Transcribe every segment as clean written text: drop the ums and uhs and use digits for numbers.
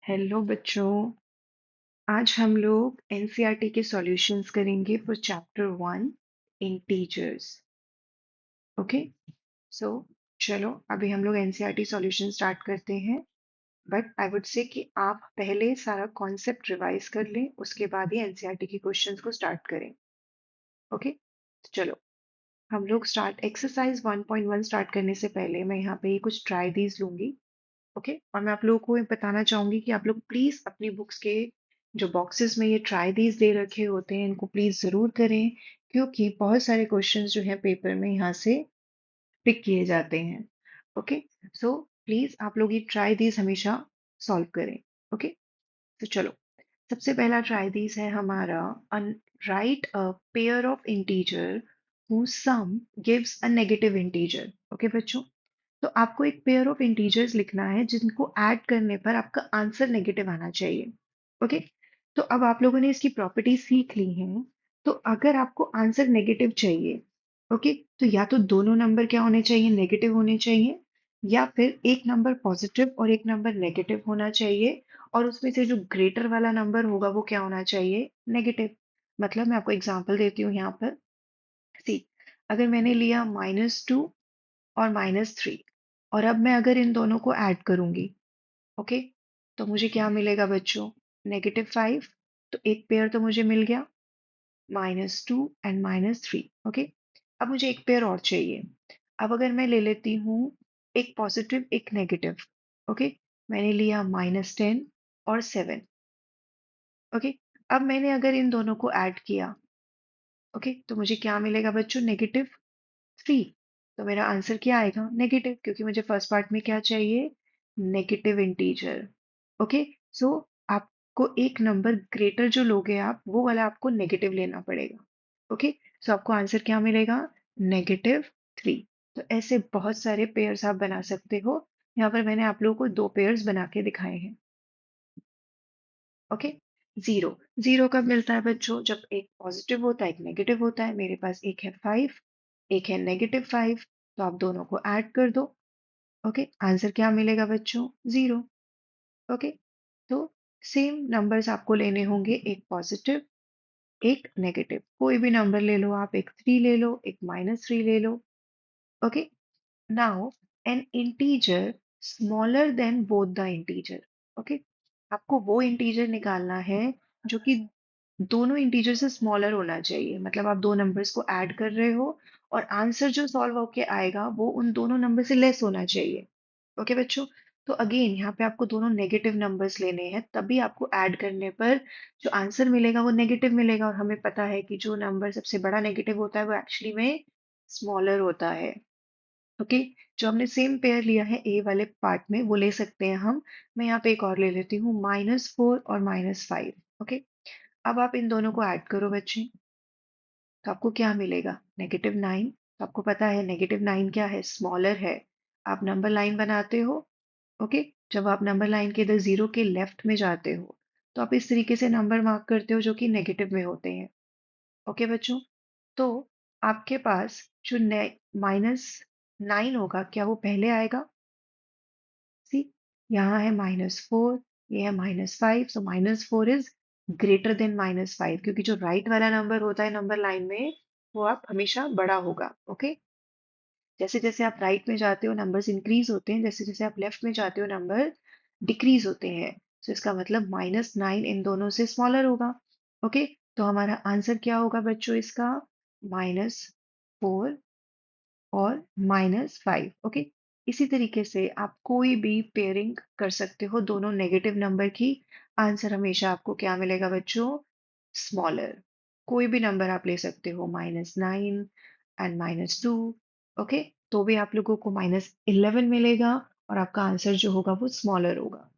Hello बच्चों। आज हम लोग एनसीईआरटी के सॉल्यूशंस करेंगे फॉर चैप्टर 1 इंटीजर्स। ओके, सो चलो अभी हम लोग एनसीईआरटी सॉल्यूशन स्टार्ट करते हैं। बट आई वुड से कि आप पहले सारा कॉन्सेप्ट रिवाइज कर लें, उसके बाद ही एनसीईआरटी के क्वेश्चंस को स्टार्ट करें। ओके, तो चलो हम लोग स्टार्ट एक्सरसाइज 1.1 स्टार्ट करने से पहले मैं यहाँ पे कुछ ट्राई दीज लूंगी। ओके, और मैं आप लोगों को ये बताना चाहूंगी कि आप लोग प्लीज अपनी बुक्स के जो बॉक्सेस में ये ट्राई दीज दे रखे होते हैं इनको प्लीज जरूर करें, क्योंकि बहुत सारे क्वेश्चंस जो हैं पेपर में यहाँ से पिक किए जाते हैं। ओके, सो प्लीज आप लोग ये ट्राई दीज हमेशा सॉल्व करें। ओके, तो चलो सबसे पहला ट्राई दीज है हमारा right a pair of integer whose sum gives a negative integer। Okay बच्चों, तो आपको एक पेयर ऑफ इंटीजर्स लिखना है जिनको ऐड करने पर आपका आंसर नेगेटिव आना चाहिए। ओके, तो अब आप लोगों ने इसकी प्रॉपर्टी सीख ली हैं। तो अगर आपको आंसर नेगेटिव चाहिए, ओके, तो या तो दोनों नंबर क्या होने चाहिए, नेगेटिव होने चाहिए, या फिर एक नंबर पॉजिटिव और एक नंबर नेगेटिव होना चाहिए, और उसमें से जो ग्रेटर वाला नंबर होगा वो क्या होना चाहिए, नेगेटिव। मतलब मैं आपको एग्जांपल देती हूँ यहाँ पर। सी, अगर मैंने लिया -2 और -3, और अब मैं अगर इन दोनों को ऐड करूंगी, ओके, तो मुझे क्या मिलेगा बच्चों, -5। तो एक पेयर तो मुझे मिल गया, -2 एंड -3। ओके, अब मुझे एक पेयर और चाहिए। अब अगर मैं ले लेती हूँ एक पॉजिटिव एक नेगेटिव। ओके, मैंने लिया -10 और 7। ओके, अब मैंने अगर इन दोनों को ऐड किया, ओके, तो मुझे क्या मिलेगा बच्चों, -3। तो मेरा आंसर क्या आएगा, नेगेटिव, क्योंकि मुझे फर्स्ट पार्ट में क्या चाहिए, नेगेटिव इंटीजर। ओके, सो आपको एक नंबर ग्रेटर जो लोगे आप, वो वाला आपको नेगेटिव लेना पड़ेगा। ओके, सो आपको आंसर क्या मिलेगा, -3। तो ऐसे बहुत सारे पेयर्स आप बना सकते हो। यहाँ पर मैंने आप लोगों को दो पेयर्स बना के दिखाए हैं। ओके, जीरो, जीरो कब मिलता है बच्चों, जब एक पॉजिटिव होता है एक नेगेटिव होता है। मेरे पास एक है 5, एक है -5, तो आप दोनों को ऐड कर दो। ओके, आंसर क्या मिलेगा बच्चों, जीरो। ओके, तो सेम नंबर्स आपको लेने होंगे, एक पॉजिटिव एक नेगेटिव। कोई भी नंबर ले लो आप, एक 3 ले लो, एक -3 ले लो। Okay, now an integer smaller than both the integer. Okay, आपको वो इंटीजर निकालना है जो कि दोनों इंटीजर से स्मॉलर होना चाहिए। मतलब आप दो नंबर्स को ऐड कर रहे हो और आंसर जो सॉल्व होके आएगा वो उन दोनों नंबर से लेस होना चाहिए। ओके बच्चों, तो अगेन यहाँ पे आपको दोनों नेगेटिव नंबर्स लेने हैं, तभी आपको ऐड करने पर जो आंसर मिलेगा वो नेगेटिव मिलेगा। और हमें पता है कि जो नंबर सबसे बड़ा नेगेटिव होता है वो एक्चुअली में स्मॉलर होता है। ओके, जो हमने सेम पेयर लिया है ए वाले पार्ट में वो ले सकते हैं हम। मैं यहाँ पे एक और ले लेती हूँ, -4 और -5। ओके, अब आप इन दोनों को ऐड करो बच्चे, तो आपको क्या मिलेगा, -9। तो आपको पता है -9 क्या है, स्मॉलर है। आप नंबर लाइन बनाते हो। ओके, जब आप नंबर लाइन के इधर जीरो के लेफ्ट में जाते हो तो आप इस तरीके से नंबर मार्क करते हो जो कि नेगेटिव में होते हैं। ओके बच्चों, तो आपके पास जो -9 होगा, क्या वो पहले आएगा, सी, यहाँ है -4, ये है -5, सो -4 इज ग्रेटर देन -5, क्योंकि जो राइट वाला नंबर होता है नंबर लाइन में वो आप हमेशा बड़ा होगा। ओके, जैसे जैसे आप राइट में जाते हो नंबर्स इंक्रीज होते हैं, जैसे जैसे आप लेफ्ट में जाते हो नंबर डिक्रीज होते हैं। तो इसका मतलब -9 इन दोनों से स्मॉलर होगा। ओके, तो हमारा आंसर क्या होगा बच्चों इसका, -4 और -5। ओके, इसी तरीके से आप कोई भी पेयरिंग कर सकते हो दोनों नेगेटिव नंबर की। आंसर हमेशा आपको क्या मिलेगा बच्चों, स्मॉलर। कोई भी नंबर आप ले सकते हो, -9 एंड -2। ओके, तो भी आप लोगों को -11 मिलेगा और आपका आंसर जो होगा वो स्मॉलर होगा।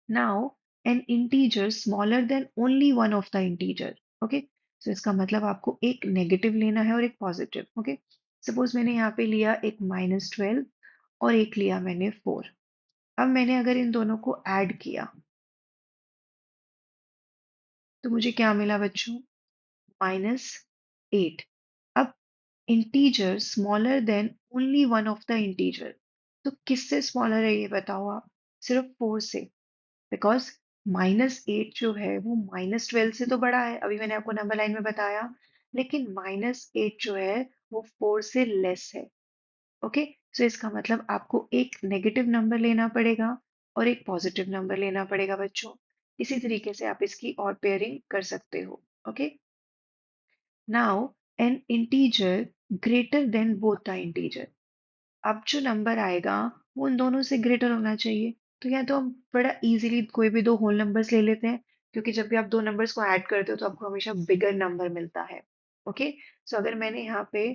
Now an integer smaller than only one of the integer. Okay, so इसका मतलब आपको एक नेगेटिव लेना है और एक पॉजिटिव। ओके, सपोज मैंने यहाँ पे लिया एक -12 और एक लिया मैंने 4। अब मैंने अगर इन दोनों को ऐड किया तो मुझे क्या मिला बच्चों, -8। अब integer smaller than only one of the integer, तो किससे स्मॉलर है ये बताओ आप, सिर्फ 4 से। बिकॉज -8 जो है वो -12 से तो बड़ा है, अभी मैंने आपको नंबर लाइन में बताया, लेकिन -8 जो है वो 4 से लेस है। ओके, सो इसका मतलब आपको एक नेगेटिव नंबर लेना पड़ेगा और एक पॉजिटिव नंबर लेना पड़ेगा बच्चों। इसी तरीके से आप इसकी और पेयरिंग कर सकते हो। Okay, now an integer greater than both the integer. अब जो नंबर आएगा वो उन दोनों से ग्रेटर होना चाहिए। तो या तो हम बड़ा इजीली कोई भी दो होल नंबर्स ले लेते हैं, क्योंकि जब भी आप दो नंबर्स को ऐड करते हो तो आपको हमेशा बिगर नंबर मिलता है। ओके, सो अगर मैंने यहाँ पे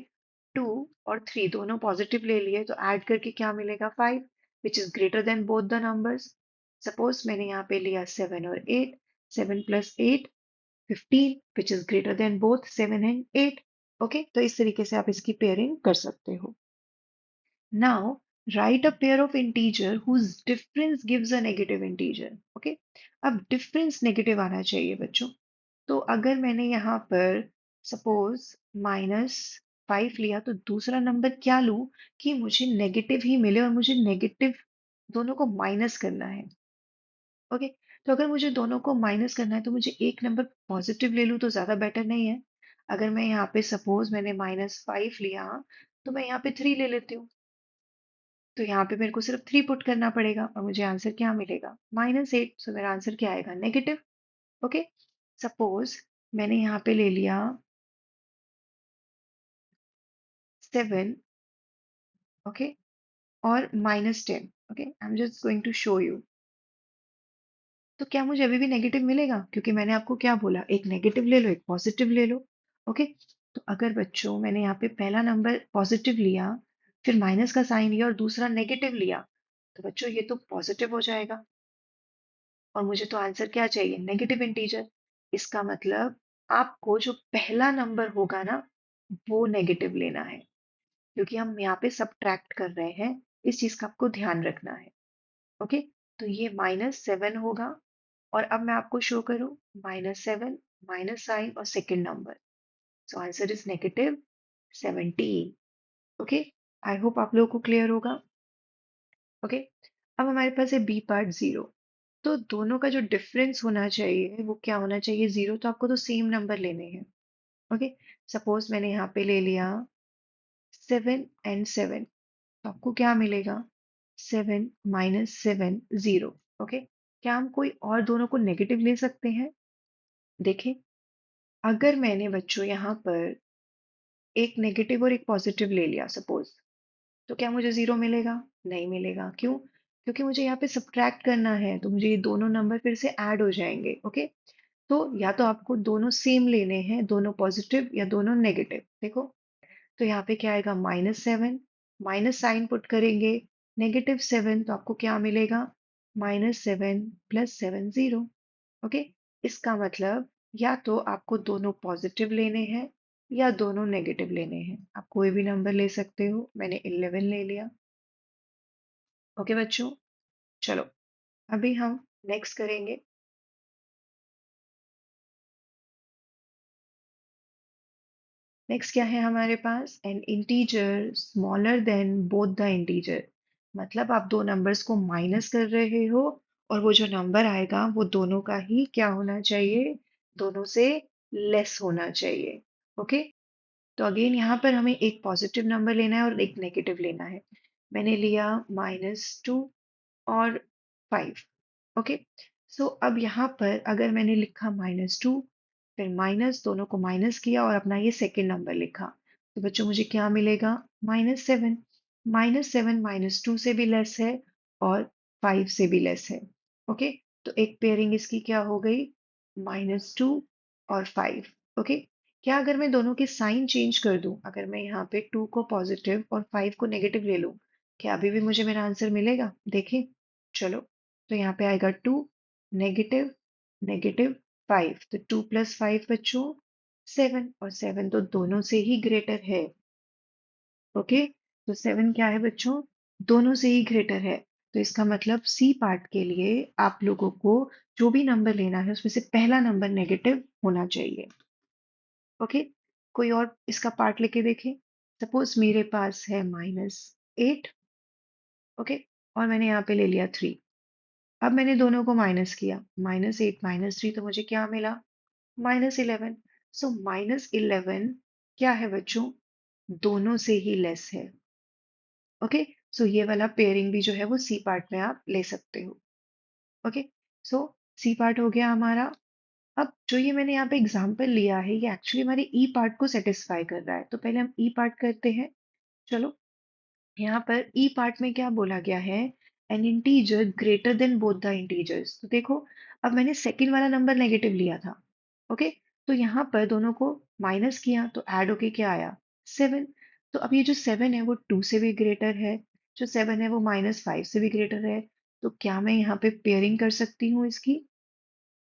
2 और 3 दोनों पॉजिटिव ले लिए तो ऐड करके क्या मिलेगा, 5, which is greater than both the numbers. Suppose मैंने यहाँ पे लिया 7 और 8, 7 plus 8 15, which is greater than both 7 and 8। Okay, तो इस तरीके से आप इसकी पेयरिंग कर सकते हो। Now, write a pair of integer whose difference gives a negative integer. Okay? अब difference negative आना चाहिए बच्चों। तो अगर मैंने यहाँ पर suppose -5 लिया तो दूसरा नंबर क्या लूँ कि मुझे नेगेटिव ही मिले और मुझे नेगेटिव दोनों को माइनस करना है। ओके, तो अगर मुझे दोनों को माइनस करना है तो मुझे एक नंबर पॉजिटिव ले लूँ तो ज़्यादा बेटर नहीं है। अगर मैं यहाँ पे सपोज मैंने -5 लिया तो मैं यहाँ पे 3 ले लेती हूँ। तो यहाँ पे मेरे को सिर्फ 3 पुट करना पड़ेगा और मुझे आंसर क्या मिलेगा, -8। सो मेरा आंसर क्या आएगा, नेगेटिव। ओके, सपोज मैंने यहाँ पे ले लिया 7, ओके, और -10। Okay, I am just going to show you. तो क्या मुझे अभी भी नेगेटिव मिलेगा, क्योंकि मैंने आपको क्या बोला, एक नेगेटिव ले लो एक पॉजिटिव ले लो। ओके, तो अगर बच्चों मैंने यहाँ पे पहला नंबर पॉजिटिव लिया, फिर माइनस का साइन लिया और दूसरा नेगेटिव लिया, तो बच्चों ये तो पॉजिटिव हो जाएगा और मुझे तो आंसर क्या चाहिए, नेगेटिव इंटीजर। इसका मतलब आपको जो पहला नंबर होगा ना वो नेगेटिव लेना है, क्योंकि हम यहाँ पे सब्ट्रैक्ट कर रहे हैं। इस चीज का आपको ध्यान रखना है। ओके, तो ये -7 होगा और अब मैं आपको शो करूं, -7 माइनस साइन और second number, so answer is -17। Okay, I hope आप लोगों को क्लियर होगा। ओके, अब हमारे पास है बी पार्ट 0। तो दोनों का जो डिफरेंस होना चाहिए वो क्या होना चाहिए, 0। तो आपको तो सेम नंबर लेने हैं। ओके, सपोज मैंने यहाँ पे ले लिया 7 and 7, तो आपको क्या मिलेगा, 7 - 7 0। ओके, क्या हम कोई और दोनों को नेगेटिव ले सकते हैं, देखें। अगर मैंने बच्चों यहाँ पर एक नेगेटिव और एक पॉजिटिव ले लिया सपोज, तो क्या मुझे 0 मिलेगा, नहीं मिलेगा। क्यों, क्योंकि मुझे यहाँ पे सब्ट्रैक्ट करना है, तो मुझे ये दोनों नंबर फिर से ऐड हो जाएंगे। ओके, तो या तो आपको दोनों सेम लेने हैं, दोनों पॉजिटिव या दोनों नेगेटिव। देखो, तो यहाँ पे क्या आएगा, -7, माइनस साइन पुट करेंगे, -7, तो आपको क्या मिलेगा, -7 + 7 0। ओके, इसका मतलब या तो आपको दोनों पॉजिटिव लेने हैं या दोनों नेगेटिव लेने हैं। आप कोई भी नंबर ले सकते हो, मैंने 11 ले लिया। ओके बच्चों, चलो अभी हम नेक्स्ट करेंगे। नेक्स्ट क्या है हमारे पास, an integer smaller than both the integer. मतलब आप दो नंबर्स को माइनस कर रहे हो और वो जो नंबर आएगा वो दोनों का ही क्या होना चाहिए, दोनों से लेस होना चाहिए। ओके, तो अगेन यहाँ पर हमें एक पॉजिटिव नंबर लेना है और एक नेगेटिव लेना है। मैंने लिया -2 और 5। ओके, सो अब यहाँ पर अगर मैंने लिखा -2, फिर माइनस, दोनों को माइनस किया और अपना ये सेकेंड नंबर लिखा, तो बच्चों मुझे क्या मिलेगा, -7। -7 -2 से भी लेस है और 5 से भी लेस है। ओके, तो एक पेयरिंग इसकी क्या हो गई, -2 और 5। ओके, क्या अगर मैं दोनों के साइन चेंज कर दूं, अगर मैं यहाँ पे 2 को पॉजिटिव और 5 को नेगेटिव ले लूं, क्या अभी भी मुझे मेरा आंसर मिलेगा, देखें। चलो, तो यहाँ पे आएगा 2, नेगेटिव, नेगेटिव 5, तो 2 + 5 बच्चों 7, और 7 तो दोनों से ही ग्रेटर है। ओके, तो 7 क्या है बच्चों, दोनों से ही ग्रेटर है। तो इसका मतलब सी पार्ट के लिए आप लोगों को जो भी नंबर लेना है उसमें से पहला नंबर नेगेटिव होना चाहिए। ओके, कोई और इसका पार्ट लेके देखें। सपोज मेरे पास है -8। ओके, और मैंने यहाँ पे ले लिया 3। अब मैंने दोनों को माइनस किया, -8 -3 तो मुझे क्या मिला? -11। सो -11 क्या है बच्चों? दोनों से ही लेस है। ओके, सो ये वाला पेयरिंग भी जो है वो सी पार्ट में आप ले सकते हो। ओके, सो सी पार्ट हो गया हमारा। अब जो ये मैंने यहाँ पे एग्जांपल लिया है ये एक्चुअली हमारे ई पार्ट को सेटिस्फाई कर रहा है, तो पहले हम ई पार्ट करते हैं। चलो, यहाँ पर ई पार्ट में क्या बोला गया है? N integer greater than both the integers. तो देखो, अब मैंने सेकंड वाला नंबर नेगेटिव लिया था। ओके, तो यहाँ पर दोनों को माइनस किया तो ऐड होके क्या आया? 7। तो अब ये जो 7 है वो 2 से भी ग्रेटर है, जो 7 है वो -5 से भी ग्रेटर है। तो क्या मैं यहाँ पे पेयरिंग कर सकती हूँ इसकी?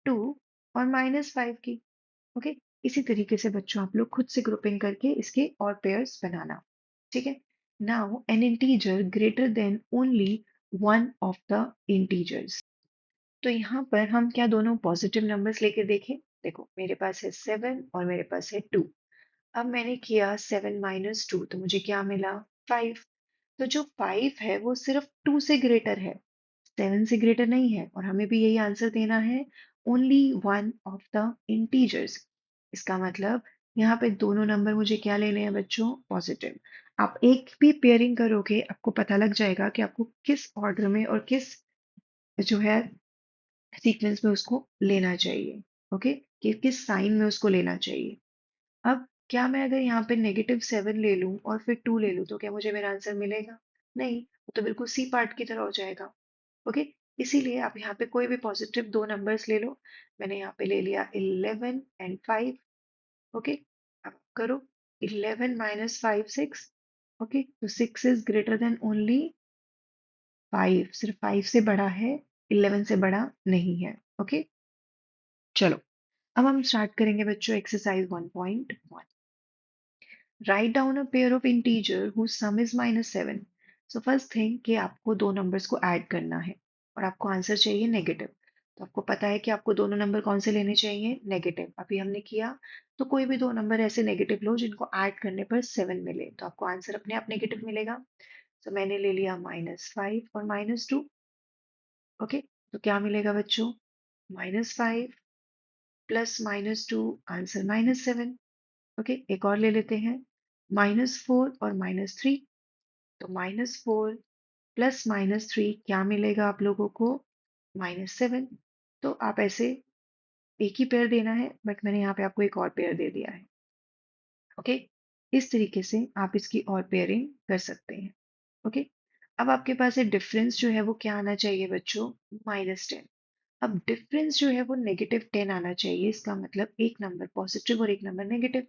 2 और -5 की। ओके, इसी तरीके से बच्चों आप लोग खुद से ग्रुपिंग करके इसके और पेयर्स बनाना। ठीक है, now an integer greater than only one of the integers. तो यहाँ पर हम क्या दोनों पॉजिटिव नंबर्स लेके देखें? देखो, मेरे पास है 7 और मेरे पास है 2। अब मैंने किया 7 -2 तो मुझे क्या मिला? 5। तो जो 5 है वो सिर्फ 2 से ग्रेटर है, 7 से ग्रेटर नहीं है, और हमें भी यही आंसर देना है, only one of the integers. इसका मतलब यहाँ पे दोनों नंबर मुझे क्या लेने हैं बच्चों? पॉजिटिव। आप एक भी पेयरिंग करोगे आपको पता लग जाएगा कि आपको किस ऑर्डर में और किस जो है सीक्वेंस में उसको लेना चाहिए। ओके, कि किस साइन में उसको लेना चाहिए। अब क्या मैं अगर यहाँ पे -7 ले लूं और फिर 2 ले लूं तो क्या मुझे मेरा आंसर मिलेगा? नहीं, वो तो बिल्कुल सी पार्ट की तरह हो जाएगा। ओके, इसीलिए आप यहाँ पे कोई भी पॉजिटिव दो नंबर्स ले लो। मैंने यहाँ पे ले लिया 11 एंड 5। ओके, अब करो, 11 -5 6। ओके, तो 6 इज ग्रेटर देन ओनली 5, सिर्फ 5 से बड़ा है, 11 से बड़ा नहीं है। ओके, चलो, अब हम स्टार्ट करेंगे बच्चों exercise 1.1। Write down a pair of integer whose sum is -7। So first thing कि आपको दो नंबर्स को ऐड करना है और आपको आंसर चाहिए नेगेटिव। तो आपको पता है कि आपको दोनों नंबर कौन से लेने चाहिए? नेगेटिव। अभी हमने किया, तो कोई भी दो नंबर ऐसे नेगेटिव लो जिनको ऐड करने पर 7 मिले, तो आपको आंसर अपने आप नेगेटिव मिलेगा। तो मैंने ले लिया -5 और -2। ओके, तो क्या मिलेगा बच्चों? -5 प्लस -2, आंसर -7। ओके, एक और ले लेते हैं, -4 और -3। तो -4 प्लस -3 क्या मिलेगा आप लोगों को? -7। तो आप ऐसे एक ही पेयर देना है, बट मैंने यहाँ पे आपको एक और पेयर दे दिया है। ओके, इस तरीके से आप इसकी और पेयरिंग कर सकते हैं। ओके, अब आपके पास ये डिफरेंस जो है वो क्या आना चाहिए बच्चों? -10। अब डिफरेंस जो है वो -10 आना चाहिए, इसका मतलब एक नंबर पॉजिटिव और एक नंबर नेगेटिव।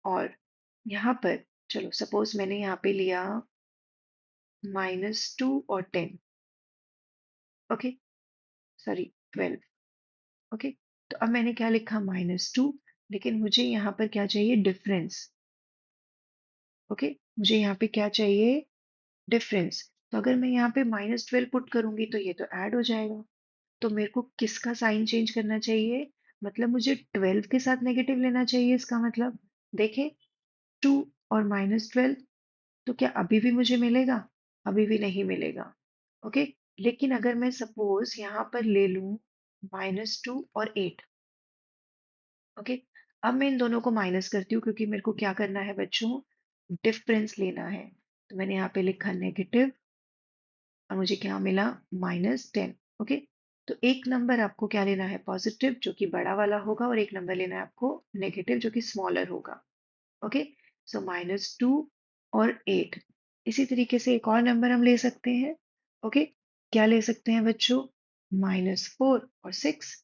और यहाँ पर चलो, सपोज मैंने यहाँ पे लिया -2 और 10। Okay, sorry 12। ओके, तो अब मैंने क्या लिखा? -2, लेकिन मुझे यहाँ पर क्या चाहिए? डिफरेंस। ओके, मुझे यहाँ पे क्या चाहिए? डिफरेंस। तो अगर मैं यहाँ पे -12 पुट करूंगी तो ये तो ऐड हो जाएगा। तो मेरे को किसका साइन चेंज करना चाहिए? मतलब मुझे 12 के साथ नेगेटिव लेना चाहिए, इसका मतलब देखें, 2 और -12। तो क्या अभी भी मुझे मिलेगा? अभी भी नहीं मिलेगा। ओके, लेकिन अगर मैं सपोज यहाँ पर ले लूं -2 और 8। ओके, अब मैं इन दोनों को माइनस करती हूँ क्योंकि मेरे को क्या करना है बच्चों? डिफरेंस लेना है। तो मैंने यहाँ पे लिखा नेगेटिव और मुझे क्या मिला? -10। ओके, तो एक नंबर आपको क्या लेना है? पॉजिटिव, जो कि बड़ा वाला होगा, और एक नंबर लेना है आपको नेगेटिव, जो कि स्मॉलर होगा। ओके, सो -2 और 8। इसी तरीके से एक और नंबर हम ले सकते हैं। ओके, क्या ले सकते हैं बच्चों? -4 और 6।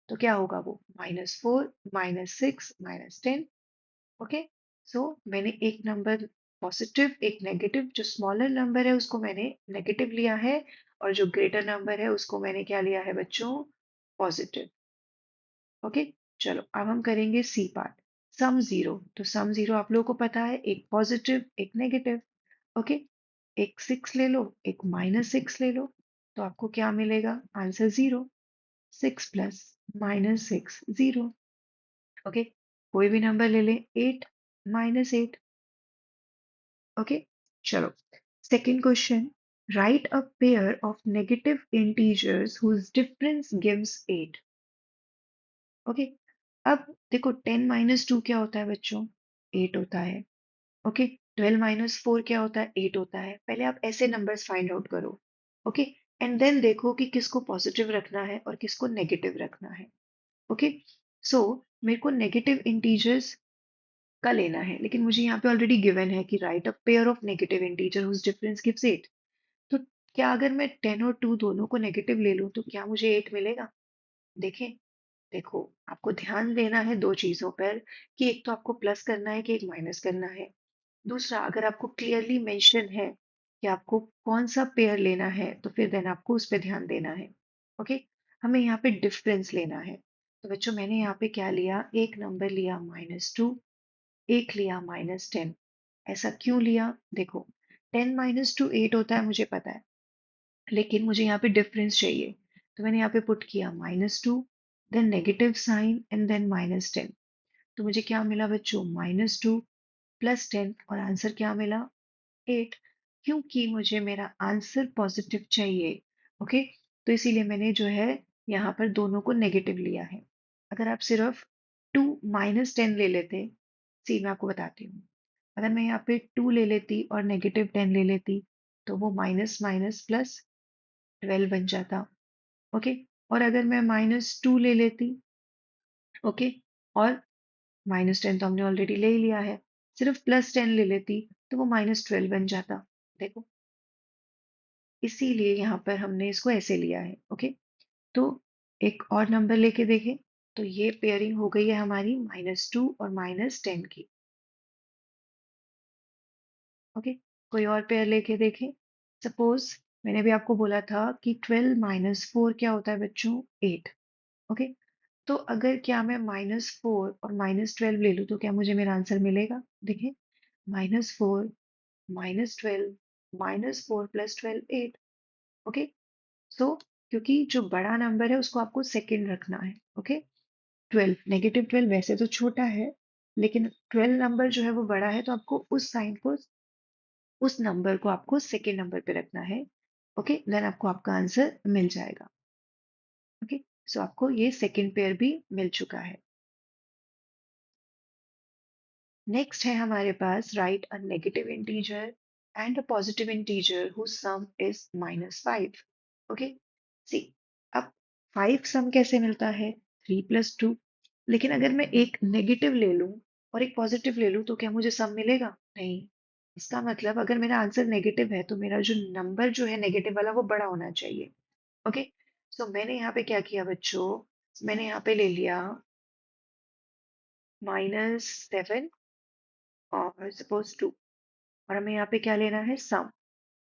तो क्या होगा वो? -4 -6 -10। ओके, सो मैंने एक नंबर पॉजिटिव, एक नेगेटिव, जो स्मॉलर नंबर है उसको मैंने नेगेटिव लिया है, और जो ग्रेटर नंबर है उसको मैंने क्या लिया है बच्चों? पॉजिटिव। ओके, चलो अब हम करेंगे सी पार्ट, सम जीरो। तो सम जीरो आप लोगों को पता है, एक पॉजिटिव एक नेगेटिव। ओके, एक 6 ले लो, एक -6 ले लो, तो आपको क्या मिलेगा? आंसर 0। 6 प्लस -6 0। ओके, कोई भी नंबर ले लें, 8 -8। ओके, चलो, second question. Write a pair of negative integers whose difference gives 8. Okay, अब देखो 10 - 2 क्या होता है बच्चों? 8 होता है। ओके, 12 - 4 क्या होता है? 8 होता है। पहले आप ऐसे नंबर्स फाइंड आउट करो। ओके, एंड देन देखो कि किसको पॉजिटिव रखना है और किसको नेगेटिव रखना है। ओके, सो मेरे को नेगेटिव इंटीजर्स का लेना है, लेकिन मुझे यहाँ पे ऑलरेडी गिवन है कि write a pair of negative integer whose difference gives 8। तो क्या अगर मैं 10 और 2 दोनों को नेगेटिव ले लूं तो क्या मुझे 8 मिलेगा? देखें, देखो, आपको ध्यान देना है दो चीजों पर, कि एक तो आपको प्लस करना है कि एक माइनस करना है। दूसरा, अगर आपको क्लियरली मेंशन है कि आपको कौन सा पेयर लेना है तो फिर देन आपको उस पर ध्यान देना है। ओके, हमें यहाँ पे डिफरेंस लेना है। तो बच्चों, मैंने यहाँ पे क्या लिया? एक नंबर लिया -2, एक लिया -10। ऐसा क्यों लिया? देखो, 10 - 2 8 होता है, मुझे पता है, लेकिन मुझे यहाँ पे डिफरेंस चाहिए। तो मैंने यहाँ पे पुट किया -2, then negative sign and then -10। तो मुझे क्या मिला बच्चों? -2 + 10, और आंसर क्या मिला? 8। क्योंकि मुझे मेरा आंसर पॉजिटिव चाहिए। ओके, तो इसीलिए मैंने जो है यहाँ पर दोनों को नेगेटिव लिया है। अगर आप सिर्फ 2 -10 ले लेते, सी मैं आपको बताती हूँ, अगर मैं यहाँ पे 2 ले लेती और -10 ले लेती तो वो माइनस माइनस प्लस 12 बन जाता। ओके, और अगर मैं -2 ले लेती, ओके, और -10 तो हमने ऑलरेडी ले ही लिया है, सिर्फ +10 ले लेती तो वो -12 बन जाता। देखो, इसीलिए यहाँ पर हमने इसको ऐसे लिया है। ओके, तो एक और नंबर लेके देखें, तो ये पेयरिंग हो गई है हमारी -2 और -10 की। ओके, कोई और पेयर लेके देखें। सपोज मैंने भी आपको बोला था कि 12 - 4 क्या होता है बच्चों? 8। ओके, तो अगर क्या मैं -4 और -12 ले लूँ तो क्या मुझे मेरा आंसर मिलेगा? देखिए, -4 -12 -4 + 12 8। ओके, सो क्योंकि जो बड़ा नंबर है उसको आपको सेकंड रखना है। ओके, 12 -12 वैसे तो छोटा है, लेकिन 12 नंबर जो है वो बड़ा है, तो आपको उस साइन को, उस नंबर को आपको सेकंड नंबर पे रखना है। ओके, देन आपको आपका आंसर मिल जाएगा। ओके, सो आपको ये सेकंड पेयर भी मिल चुका है। नेक्स्ट है हमारे पास right a negative integer and a positive integer whose sum is -5। Okay, see, अब 5 सम कैसे मिलता है? 3 + 2। लेकिन अगर मैं एक नेगेटिव ले लूं और एक पॉजिटिव ले लूं तो क्या मुझे सम मिलेगा? नहीं। इसका मतलब अगर मेरा आंसर नेगेटिव है तो मेरा जो नंबर जो है नेगेटिव वाला वो बड़ा होना चाहिए। ओके, सो मैंने यहाँ पे क्या किया बच्चों? मैंने यहाँ पे ले लिया -7 और सपोज 2, और हमें यहाँ पे क्या लेना है? सम।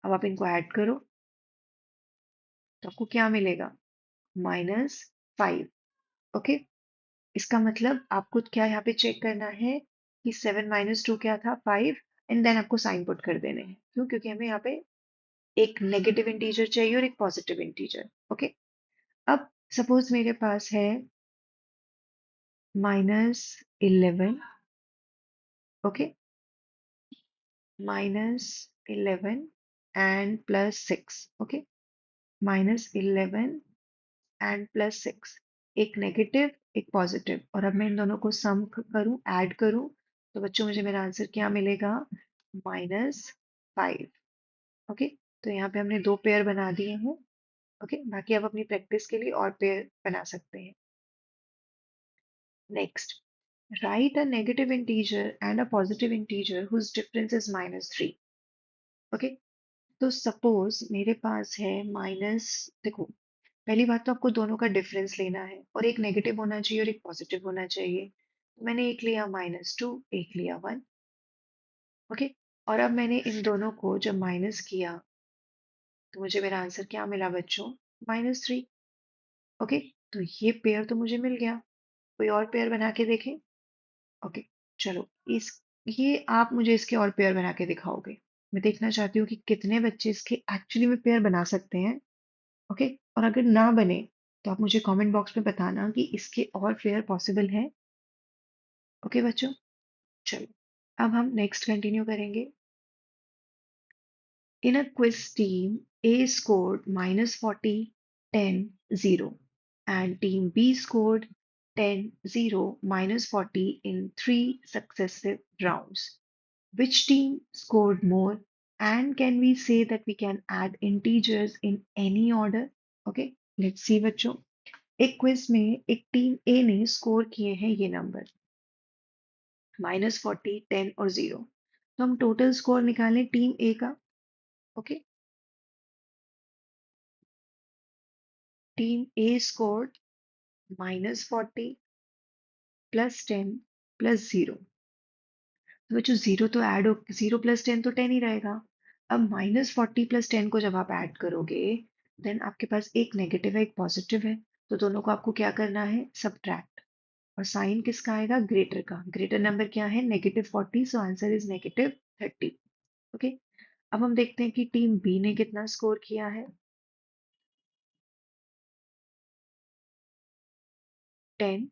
अब आप इनको ऐड करो तो आपको क्या मिलेगा? -5। ओके, इसका मतलब आपको क्या यहाँ पे चेक करना है कि 7 - 2 क्या था? 5, एंड देन आपको साइन पुट कर देने हैं। क्यों? क्योंकि हमें यहाँ पे एक नेगेटिव इंटीजर चाहिए और एक पॉजिटिव इंटीजर। ओके, अब सपोज मेरे पास है -11। Okay, -11 and +6। ओके, -11 एंड +6, एक नेगेटिव एक पॉजिटिव, और अब मैं इन दोनों को सम करूं, ऐड करूं, तो बच्चों मुझे मेरा आंसर क्या मिलेगा? -5। ओके, तो यहाँ पे हमने दो पेयर बना दिए हैं। ओके, बाकी आप अपनी प्रैक्टिस के लिए और पेयर बना सकते हैं। Next, right a negative integer and a positive integer whose difference is -3। Okay, तो सपोज मेरे पास है माइनस, देखो, पहली बात तो आपको दोनों का डिफरेंस लेना है, और एक नेगेटिव होना चाहिए और एक पॉजिटिव होना चाहिए। तो मैंने एक लिया -2, एक लिया 1। ओके, और अब मैंने इन दोनों को जब माइनस किया तो मुझे मेरा आंसर क्या मिला बच्चों? -3। ओके, तो ये पेयर तो मुझे मिल गया। कोई और पेयर बना के देखें। ओके, चलो, इस ये आप मुझे इसके और पेयर बना के दिखाओगे। मैं देखना चाहती हूँ कि कितने बच्चे इसके एक्चुअली में पेयर बना सकते हैं। ओके, और अगर ना बने तो आप मुझे कमेंट बॉक्स में बताना कि इसके और पेयर पॉसिबल है। ओके बच्चों, चलो, अब हम नेक्स्ट कंटिन्यू करेंगे। In a quiz team, A scored -40, 10, 0, and team B scored 10, 0, -40 in three successive rounds. Which team scored more? And can we say that we can add integers in any order? Okay, let's see बच्चों. एक quiz में एक team ए ने score किए हैं ये number -40, 10 और 0. तो हम टोटल स्कोर निकालें टीम ए का. ओके, टीम ए स्कोर्ड -40 +10 +0. तो बच्चों जीरो तो ऐड हो, 0 + 10 तो 10 ही रहेगा. अब -40 + 10 को जब आप ऐड करोगे देन आपके पास एक नेगेटिव है एक पॉजिटिव है. तो दोनों को आपको क्या करना है? सब्ट्रैक्ट. और साइन किसका आएगा? ग्रेटर का. ग्रेटर नंबर क्या है? -40. So answer is -30. ओके, अब हम देखते हैं कि टीम बी ने कितना स्कोर किया है. 10,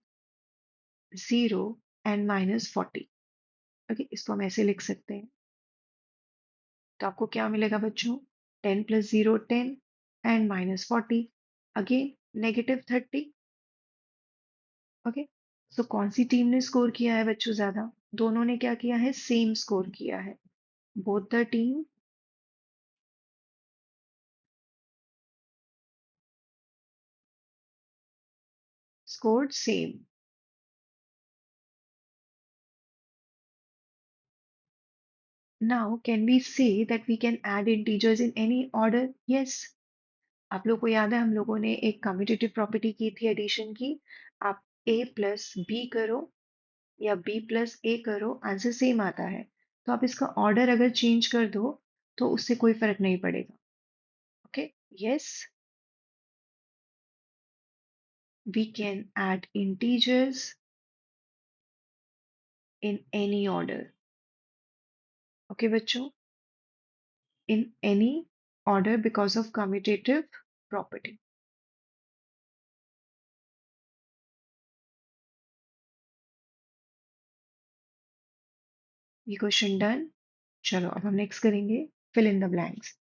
0 एंड -40. ओके, इसको हम ऐसे लिख सकते हैं. तो आपको क्या मिलेगा बच्चों? 10 + 0 10 एंड -40 अगेन -30. ओके, सो कौन सी टीम ने स्कोर किया है बच्चों ज्यादा? दोनों ने क्या किया है? सेम स्कोर किया है. Both the team scored same. Now, can we say that we can add integers in any order? Yes. आप लोग को याद है हम लोगों ने एक कम्यूटेटिव प्रॉपर्टी की थी एडिशन की. आप a प्लस बी करो या b प्लस a करो, आंसर सेम आता है. तो आप इसका ऑर्डर अगर चेंज कर दो तो उससे कोई फर्क नहीं पड़ेगा. Okay, yes, we can add integers in any order. Okay बच्चों, in any order because of commutative property. ये क्वेश्चन डन. चलो अब हम नेक्स्ट करेंगे फिल इन द ब्लैंक्स.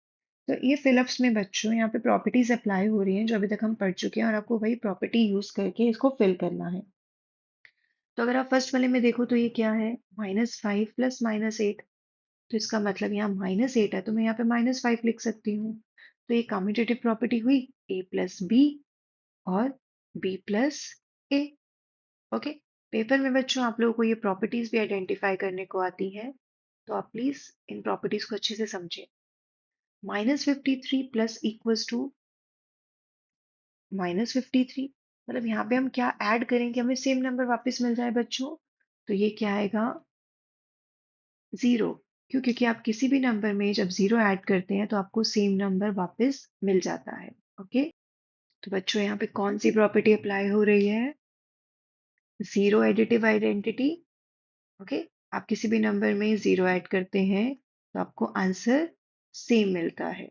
तो ये फिलअप्स में बच्चों यहाँ पे प्रॉपर्टीज अप्लाई हो रही हैं जो अभी तक हम पढ़ चुके हैं और आपको वही प्रॉपर्टी यूज करके इसको फिल करना है. तो अगर आप फर्स्ट वाले में देखो तो ये क्या है? -5 + -8. तो इसका मतलब यहाँ -8 है तो मैं यहाँ पे -5 लिख सकती हूँ. तो ये कम्यूटेटिव प्रॉपर्टी हुई a + b और b + a. ओके, पेपर में बच्चों आप लोगों को ये प्रॉपर्टीज भी आइडेंटिफाई करने को आती है. तो आप प्लीज इन प्रॉपर्टीज को अच्छे से समझें. -53 प्लस इक्वल्स टू -53. मतलब यहाँ पे हम क्या ऐड करें कि हमें सेम नंबर वापस मिल जाए बच्चों? तो ये क्या आएगा? 0. क्यों? क्योंकि आप किसी भी नंबर में जब 0 ऐड करते हैं तो आपको सेम नंबर वापस मिल जाता है. ओके, तो बच्चों यहाँ पे कौन सी प्रॉपर्टी अप्लाई हो रही है? Zero additive identity. ओके, आप किसी भी नंबर में 0 ऐड करते हैं तो आपको आंसर सेम मिलता है.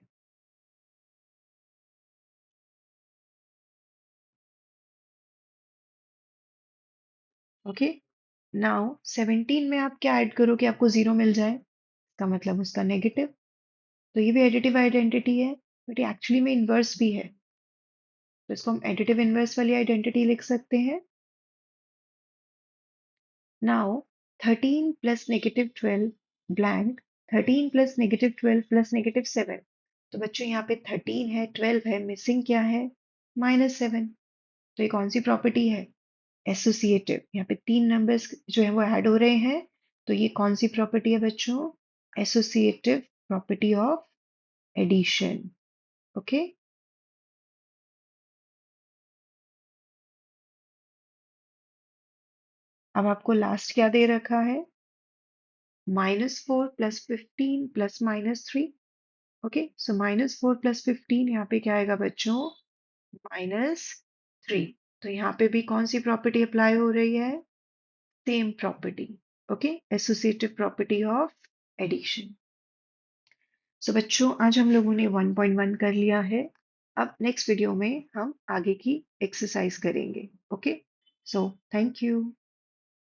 ओके, नाउ 17 में आप क्या ऐड करो कि आपको 0 मिल जाए? इसका मतलब उसका नेगेटिव. तो ये भी एडिटिव आइडेंटिटी है बट ये एक्चुअली में इनवर्स भी है. तो इसको हम एडिटिव इनवर्स वाली आइडेंटिटी लिख सकते हैं. Now 13 + -12 blank. 13 + -12 + -7. तो बच्चों यहाँ पे 13 है 12 है, मिसिंग क्या है? -7. तो ये कौन सी प्रॉपर्टी है? एसोसिएटिव. यहाँ पे तीन नंबर्स जो है वो ऐड हो रहे हैं. तो ये कौन सी प्रॉपर्टी है बच्चों? Associative property of addition. Okay, अब आपको लास्ट क्या दे रखा है? -4 + 15 + -3. ओके, सो -4 + 15 यहाँ पे क्या आएगा बच्चों? -3. तो यहाँ पे भी कौन सी प्रॉपर्टी अप्लाई हो रही है? Same property. Okay, associative property of addition. So बच्चों आज हम लोगों ने 1.1 कर लिया है. अब नेक्स्ट वीडियो में हम आगे की एक्सरसाइज करेंगे. Okay, so thank you.